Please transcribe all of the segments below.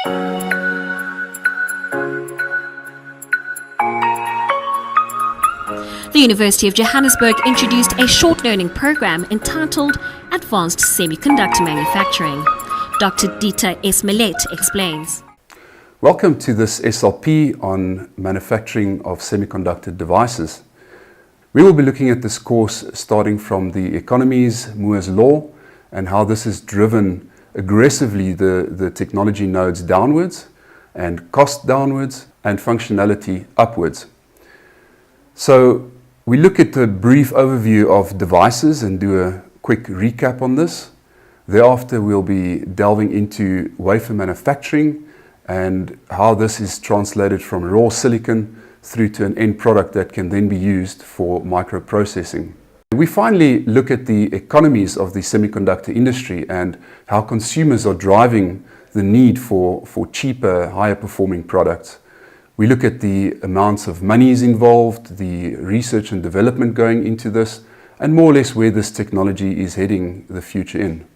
The University of Johannesburg introduced a short learning program entitled Advanced Semiconductor Manufacturing. Dr. Dieter S. Mellet explains. Welcome to this SLP on manufacturing of semiconductor devices. We will be looking at this course starting from the economies, Moore's Law, and how this has driven aggressively the technology nodes downwards and cost downwards and functionality upwards. So we look at a brief overview of devices and do a quick recap on this. Thereafter, we'll be delving into wafer manufacturing and how this is translated from raw silicon through to an end product that can then be used for microprocessing. We finally look at the economies of the semiconductor industry and how consumers are driving the need for cheaper, higher performing products. We look at the amounts of monies involved, the research and development going into this, and more or less where this technology is heading the future in.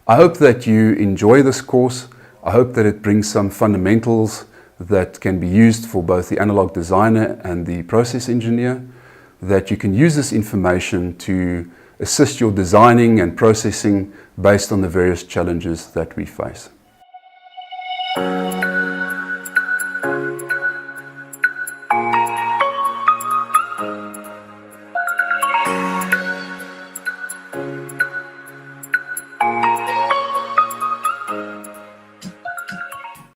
I hope that you enjoy this course. I hope that it brings some fundamentals that can be used for both the analog designer and the process engineer, that you can use this information to assist your designing and processing based on the various challenges that we face.